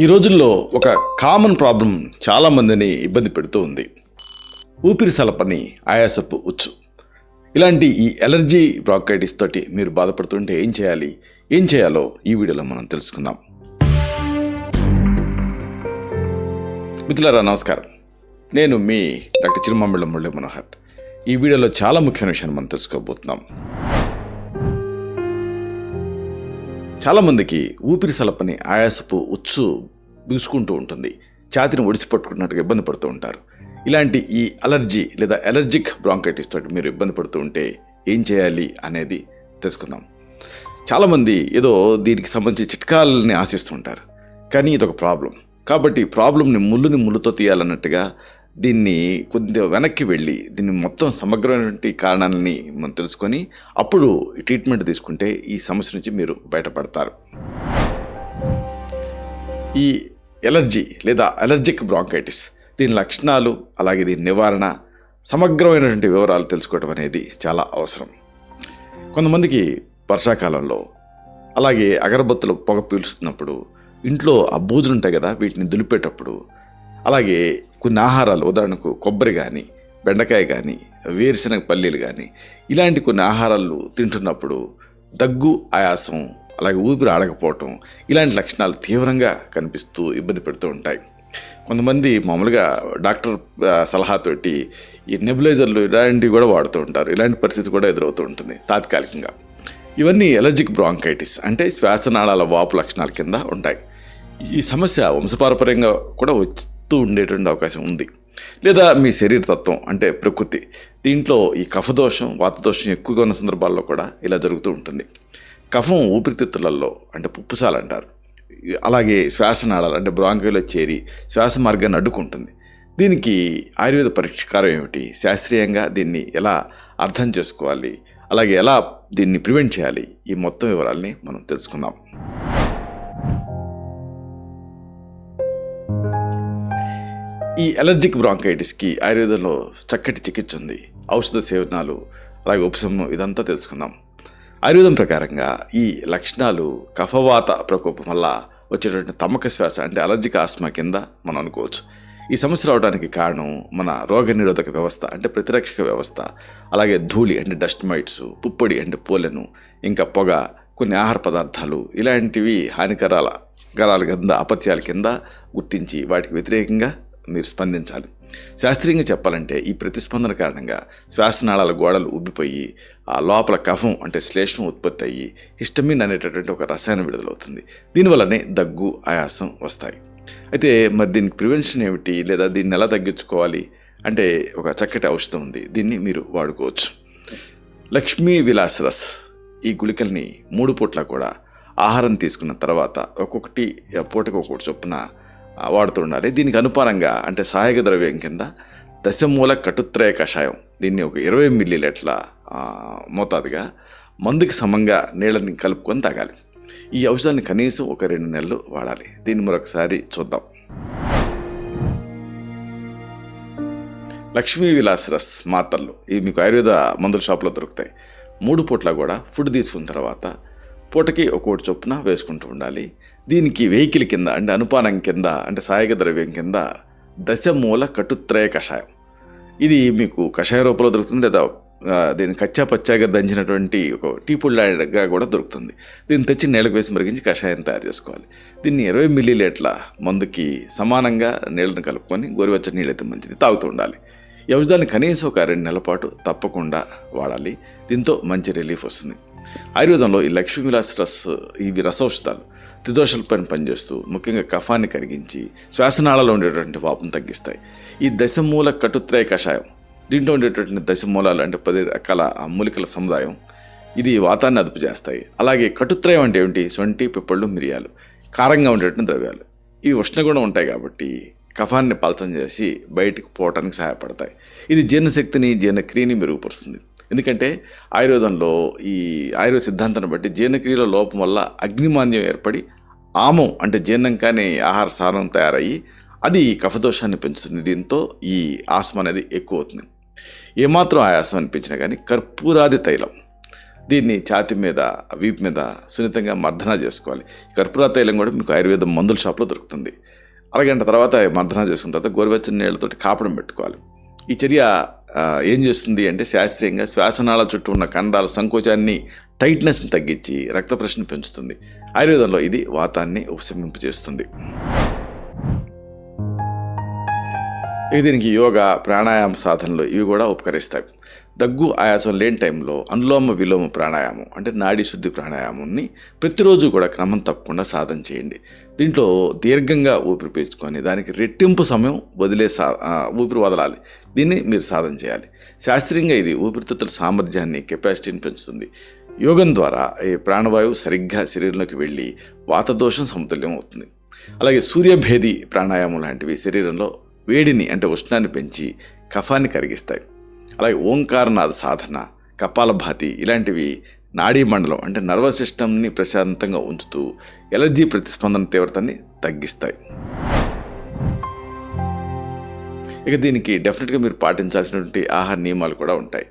ఈ రోజుల్లో ఒక కామన్ ప్రాబ్లం చాలామందిని ఇబ్బంది పెడుతూ ఉంది. ఊపిరి సలపని ఆయాసపు ఉచ్చు. ఇలాంటి ఈ ఎలర్జీ బ్రాంకైటిస్ తోటి మీరు బాధపడుతుంటే ఏం చేయాలో ఈ వీడియోలో మనం తెలుసుకుందాం. మిత్రులారా నమస్కారం, నేను మీ డాక్టర్ చిరుమామిళ్ళ మురళీ మనోహర్. ఈ వీడియోలో చాలా ముఖ్యమైన విషయాన్ని మనం తెలుసుకోబోతున్నాం. చాలామందికి ఊపిరి సలపని ఆయాసపు ఉచ్చు బీసుకుంటూ ఉంటుంది, ఛాతిని ఒడిచిపట్టుకున్నట్టుగా ఇబ్బంది పడుతూ ఉంటారు. ఇలాంటి ఈ అలర్జీ లేదా ఎలర్జిక్ బ్రాంకైటిస్ తోటి మీరు ఇబ్బంది పడుతూ ఉంటే ఏం చేయాలి అనేది తెలుసుకుందాం. చాలామంది ఏదో దీనికి సంబంధించి చిట్కాలని ఆశిస్తుంటారు, కానీ ఇదొక ప్రాబ్లం. కాబట్టి ప్రాబ్లంని ముళ్ళుతో తీయాలన్నట్టుగా దీన్ని కొద్దిగా వెనక్కి వెళ్ళి దీన్ని మొత్తం సమగ్రమైనటువంటి కారణాలని మనం తెలుసుకొని అప్పుడు ట్రీట్మెంట్ తీసుకుంటే ఈ సమస్య నుంచి మీరు బయటపడతారు. ఈ ఎలర్జీ లేదా అలర్జిక్ బ్రాంకైటిస్, దీని లక్షణాలు అలాగే దీని నివారణ, సమగ్రమైనటువంటి వివరాలు తెలుసుకోవడం అనేది చాలా అవసరం. కొంతమందికి వర్షాకాలంలో అలాగే అగరబత్తులు పొగ పీల్చుతున్నప్పుడు, ఇంట్లో ఆ బూజులు ఉంటాయి కదా, వీటిని దులిపేటప్పుడు, అలాగే కొన్ని ఆహారాలు, ఉదాహరణకు కొబ్బరి కానీ, బెండకాయ కానీ, వేరుశనగ పల్లీలు కానీ, ఇలాంటి కొన్ని ఆహారాలు తింటున్నప్పుడు దగ్గు, ఆయాసం, అలాగే ఊపిరి ఆడకపోవటం, ఇలాంటి లక్షణాలు తీవ్రంగా కనిపిస్తూ ఇబ్బంది పెడుతూ ఉంటాయి. కొంతమంది మామూలుగా డాక్టర్ సలహాతోటి ఈ నెబులైజర్లు ఇలాంటివి కూడా వాడుతూ ఉంటారు. ఇలాంటి పరిస్థితి కూడా ఎదురవుతూ ఉంటుంది తాత్కాలికంగా. ఇవన్నీ ఎలర్జిక్ బ్రాంకైటిస్ అంటే శ్వాసనాళాల వాపు లక్షణాల కింద ఉంటాయి. ఈ సమస్య వంశపారపర్యంగా కూడా వస్తూ ఉండేటువంటి అవకాశం ఉంది. లేదా మీ శరీర తత్వం అంటే ప్రకృతి, దీంట్లో ఈ కఫదోషం, వాతదోషం ఎక్కువగా ఉన్న సందర్భాల్లో కూడా ఇలా జరుగుతూ ఉంటుంది. కఫం ఊపిరితిత్తులలో అంటే పుప్పుసాలు అంటారు, అలాగే శ్వాసనాళాలు అంటే బ్రాంకైలో చేరి శ్వాస మార్గాన్ని అడ్డుకుంటుంది. దీనికి ఆయుర్వేద పరిష్కారం ఏమిటి, శాస్త్రీయంగా దీన్ని ఎలా అర్థం చేసుకోవాలి, అలాగే ఎలా దీన్ని ప్రివెంట్ చేయాలి, ఈ మొత్తం వివరాలని మనం తెలుసుకుందాం. ఈ ఎలర్జిక్ బ్రాంకైటిస్కి ఆయుర్వేదంలో చక్కటి చికిత్స ఉంది. ఔషధ సేవనాలు, అలాగే ఉపశమనం, ఇదంతా తెలుసుకుందాం. ఆయుర్వేదం ప్రకారంగా ఈ లక్షణాలు కఫవాత ప్రకోపం వల్ల వచ్చేటువంటి తమ్మక శ్వాస అంటే అలర్జిక్ ఆస్మా కింద మనం అనుకోవచ్చు. ఈ సమస్య రావడానికి కారణం మన రోగ నిరోధక వ్యవస్థ అంటే ప్రతిరక్షక వ్యవస్థ, అలాగే ధూళి అంటే డస్ట్ మైట్స్, పుప్పొడి అంటే పోలెను, ఇంకా పొగ, కొన్ని ఆహార పదార్థాలు, ఇలాంటివి హానికరాల కింద, అపత్యాల కింద గుర్తించి వాటికి వ్యతిరేకంగా మీరు స్పందించాలి. శాస్త్రీయంగా చెప్పాలంటే ఈ ప్రతిస్పందన కారణంగా శ్వాసనాళాల గోడలు ఉబ్బిపోయి ఆ లోపల కఫం అంటే శ్లేష్మం ఉత్పత్తి అయ్యి హిస్టమిన్ అనేటటువంటి ఒక రసాయనం విడుదలవుతుంది. దీనివల్లనే దగ్గు, ఆయాసం వస్తాయి. అయితే మరి దీనికి ప్రివెన్షన్ ఏమిటి, లేదా దీన్ని ఎలా తగ్గించుకోవాలి అంటే ఒక చక్కటి ఔషధం ఉంది, దీన్ని మీరు వాడుకోవచ్చు. లక్ష్మీ విలాస్ రస్, ఈ గుళికల్ని 3 పూట్ల కూడా ఆహారం తీసుకున్న తర్వాత ఒక్కొక్కటి పూటకు ఒక్కొక్కటి చొప్పున వాడుతూ ఉండాలి. దీనికి అనుపానంగా అంటే సహాయక ద్రవ్యం కింద దశమూల కటుత్రయ కషాయం, దీన్ని ఒక 20 మిల్లీలీటర్ల మోతాదుగా మందుకి సమంగా నీళ్ళని కలుపుకొని తాగాలి. ఈ ఔషధాన్ని కనీసం ఒక 2 నెలలు వాడాలి. దీన్ని మరొకసారి చూద్దాం. లక్ష్మీ విలాస్ రస్ మాత్రలు, ఇవి మీకు ఆయుర్వేద మందుల షాప్లో దొరుకుతాయి. 3 పూట్ల కూడా ఫుడ్ తీసుకున్న తర్వాత పూటకి ఒక్కొక్కటి చొప్పున వేసుకుంటూ ఉండాలి. దీనికి వెహికల్ కింద అంటే అనుపానం కింద అంటే సహాయక ద్రవ్యం కింద దశమూల కటుత్రయ కషాయం, ఇది మీకు కషాయ రూపంలో దొరుకుతుంది, లేదా దీన్ని కచ్చా పచ్చాగా దంచినటువంటి ఒక టీ పొడిలాగా కూడా దొరుకుతుంది. దీన్ని తెచ్చి నీళ్ళకు వేసి మరిగించి కషాయం తయారు చేసుకోవాలి. దీన్ని 20 మిల్లీలీటర్ల మందుకి సమానంగా నీళ్ళని కలుపుకొని గోరువెచ్చని నీళ్ళైతే మంచిది తాగుతూ ఉండాలి. ఈ ఔషధాన్ని కనీసం ఒక 2 నెలల పాటు తప్పకుండా వాడాలి. దీంతో మంచి రిలీఫ్ వస్తుంది. ఆయుర్వేదంలో ఈ లక్ష్మీ విలాస్ రస్, ఇవి రసౌషధాలు త్రిదోషాలపైన పనిచేస్తూ ముఖ్యంగా కఫాన్ని కరిగించి శ్వాసనాళాలో ఉండేటువంటి వాపును తగ్గిస్తాయి. ఈ దశమూల కటుత్రయ కషాయం, దీంట్లో ఉండేటువంటి దశమూలాలు అంటే 10 రకాల మూలికల సముదాయం, ఇది వాతాన్ని అదుపు చేస్తాయి. అలాగే కటుత్రయం అంటే ఏమిటి, శొంఠి, పిప్పళ్ళు, మిరియాలు, కారంగా ఉండేటువంటి ద్రవ్యాలు, ఇవి ఉష్ణగుణం ఉంటాయి కాబట్టి కఫాన్ని పలచం చేసి బయటకు పోవటానికి సహాయపడతాయి. ఇది జీర్ణశక్తిని, జీర్ణక్రియని మెరుగుపరుస్తుంది. ఎందుకంటే ఆయుర్వేదంలో ఈ ఆయుర్వేద సిద్ధాంతాన్ని బట్టి జీర్ణక్రియలో లోపం వల్ల అగ్నిమాంద్యం ఏర్పడి ఆమం అంటే జీర్ణం కాని ఆహార సారం తయారయ్యి అది కఫదోషాన్ని పెంచుతుంది. దీంతో ఈ ఆస్మ అనేది ఎక్కువ అవుతుంది. ఏమాత్రం ఆయాసం అనిపించినా కానీ కర్పూరాది తైలం దీన్ని ఛాతీ మీద, వీపు మీద సున్నితంగా మర్దన చేసుకోవాలి. కర్పూర తైలం కూడా మీకు ఆయుర్వేదం మందుల షాప్లో దొరుకుతుంది. అరగంట తర్వాత మర్దన చేసుకున్న తర్వాత గోరువెచ్చని నీళ్ళతోటి కాపడం పెట్టుకోవాలి. ఈ చర్య ఏం చేస్తుంది అంటే శాస్త్రీయంగా శ్వాసనాళ చుట్టూ ఉన్న కండాల సంకోచాన్ని, టైట్నెస్ని తగ్గించి రక్త ప్రసరణ పెంచుతుంది. ఆయుర్వేదంలో ఇది వాతాన్ని ఉపశమింపు చేస్తుంది. ఇక దీనికి యోగా, ప్రాణాయామ సాధనలు ఇవి కూడా ఉపకరిస్తాయి. దగ్గు, ఆయాసం లేని టైంలో అనులోమ విలోమ ప్రాణాయామం అంటే నాడీ శుద్ధి ప్రాణాయామాన్ని ప్రతిరోజు కూడా క్రమం తప్పకుండా సాధన చేయండి. దీంట్లో దీర్ఘంగా ఊపిరి పీల్చుకొని దానికి రెట్టింపు సమయం ఊపిరి వదలాలి. దీన్ని మీరు సాధన చేయాలి. శాస్త్రీయంగా ఇది ఊపిరితిత్తుల సామర్థ్యాన్ని, కెపాసిటీని పెంచుతుంది. యోగం ద్వారా ఈ ప్రాణవాయువు సరిగ్గా శరీరంలోకి వెళ్ళి వాతదోషం సమతుల్యం అవుతుంది. అలాగే సూర్యభేది ప్రాణాయామం లాంటివి శరీరంలో వేడిని అంటే ఉష్ణాన్ని పెంచి కఫాన్ని కరిగిస్తాయి. అలాగే ఓంకారనాథ సాధన, కపాలభాతి ఇలాంటివి నాడీ మండలం అంటే నర్వస్ సిస్టమ్ని ప్రశాంతంగా ఉంచుతూ ఎలర్జీ ప్రతిస్పందన తీవ్రతని తగ్గిస్తాయి. ఇక దీనికి డెఫినెట్గా మీరు పాటించాల్సినటువంటి ఆహార నియమాలు కూడా ఉంటాయి.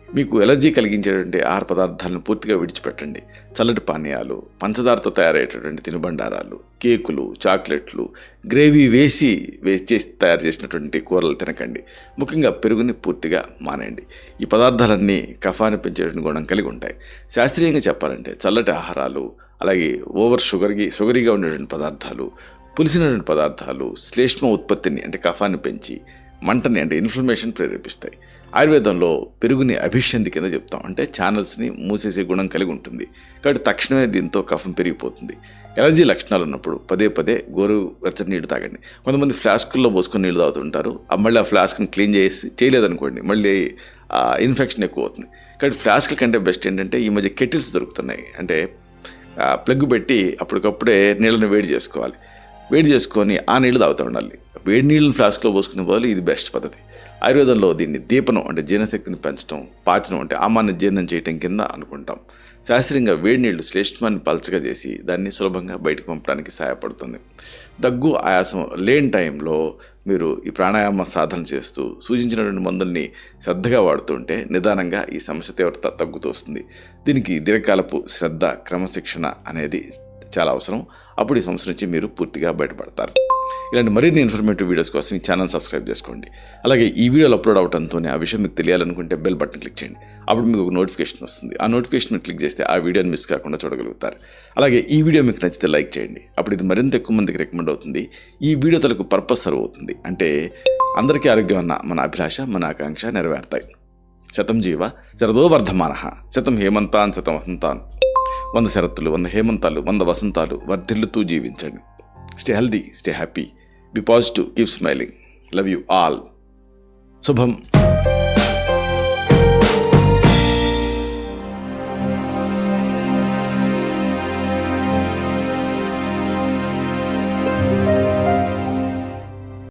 మీకు ఎలర్జీ కలిగించేటువంటి ఆహార పదార్థాలను పూర్తిగా విడిచిపెట్టండి. చల్లటి పానీయాలు, పంచదారతో తయారయ్యేటటువంటి తినుబండారాలు, కేకులు, చాక్లెట్లు, గ్రేవీ వేసి చేసి తయారు చేసినటువంటి కూరలు తినకండి. ముఖ్యంగా పెరుగుని పూర్తిగా మానేయండి. ఈ పదార్థాలన్నీ కఫాన్ని పెంచేటువంటి గుణం కలిగి ఉంటాయి. శాస్త్రీయంగా చెప్పాలంటే చల్లటి ఆహారాలు, అలాగే షుగరీగా ఉండేటువంటి పదార్థాలు, పులిసినటువంటి పదార్థాలు శ్లేష్మ ఉత్పత్తిని అంటే కఫాన్ని పెంచి మంటని అంటే ఇన్ఫ్లమేషన్ ప్రేరేపిస్తాయి. ఆయుర్వేదంలో పెరుగుని అభిషంధి కింద చెప్తాం. అంటే ఛానల్స్ని మూసేసే గుణం కలిగి ఉంటుంది. కాబట్టి తక్షణమే దీంతో కఫం పెరిగిపోతుంది. ఎలర్జీ లక్షణాలు ఉన్నప్పుడు పదే గోరువెచ్చని నీళ్ళు తాగండి. కొంతమంది ఫ్లాస్కుల్లో పోసుకొని నీళ్ళు తాగుతుంటారు. మళ్ళీ ఆ ఫ్లాస్క్ని క్లీన్ చేయలేదనుకోండి, మళ్ళీ ఇన్ఫెక్షన్ ఎక్కువ అవుతుంది. కాబట్టి ఫ్లాస్క్ కంటే బెస్ట్ ఏంటంటే ఈ మధ్య కెటిల్స్ దొరుకుతున్నాయి. అంటే ప్లగ్ పెట్టి అప్పటికప్పుడే నీళ్ళని వేడి చేసుకోవాలి. వేడి చేసుకొని ఆ నీళ్ళు తాగుతూ ఉండాలి. వేడి నీళ్ళని ఫ్లాస్క్లో పోసుకునే బదులు ఇది బెస్ట్ పద్ధతి. ఆయుర్వేదంలో దీన్ని దీపనం అంటే జీర్ణశక్తిని పెంచడం, పాచనం అంటే ఆమాన్ని జీర్ణం చేయటం కింద అనుకుంటాం. శాస్త్రీయంగా వేడి నీళ్లు శ్లేష్మాన్ని పలచగా చేసి దాన్ని సులభంగా బయటకు పంపడానికి సహాయపడుతుంది. దగ్గు, ఆయాసం లేని టైంలో మీరు ఈ ప్రాణాయామ సాధన చేస్తూ సూచించినటువంటి మందుల్ని శ్రద్ధగా వాడుతుంటే నిదానంగా ఈ సమస్య తీవ్రత తగ్గుతూ వస్తుంది. దీనికి దీర్ఘకాలపు శ్రద్ధ, క్రమశిక్షణ అనేది చాలా అవసరం. అప్పుడు ఈ సమస్య నుంచి మీరు పూర్తిగా బయటపడతారు. ఇలాంటి మరిన్ని ఇన్ఫర్మేటివ్ వీడియోస్ కోసం ఈ ఛానల్ సబ్స్క్రైబ్ చేసుకోండి. అలాగే ఈ వీడియోలు అప్లోడ్ అవడంతోనే ఆ విషయం మీకు తెలియాలనుకుంటే బెల్ బటన్ క్లిక్ చేయండి. అప్పుడు మీకు ఒక నోటిఫికేషన్ వస్తుంది. ఆ నోటిఫికేషన్ క్లిక్ చేస్తే ఆ వీడియోని మిస్ కాకుండా చూడగలుగుతారు. అలాగే ఈ వీడియో మీకు నచ్చితే లైక్ చేయండి. అప్పుడు ఇది మరింత ఎక్కువ మందికి రికమెండ్ అవుతుంది. ఈ వీడియో తలకు పర్పస్ సర్వ్ అవుతుంది. అంటే అందరికీ ఆరోగ్యం అన్న మన అభిలాష, మన ఆకాంక్ష నెరవేరుతాయి. శతం జీవ శరదో వర్ధమానః, శతం హేమంతాన్ శతం వసంతాన్. 100 శరత్తులు, 100 హేమంతాలు, 100 వసంతాలు వర్ధిల్లుతూ జీవించండి. Stay healthy, stay happy, be positive, keep smiling. Love you all. శుభం.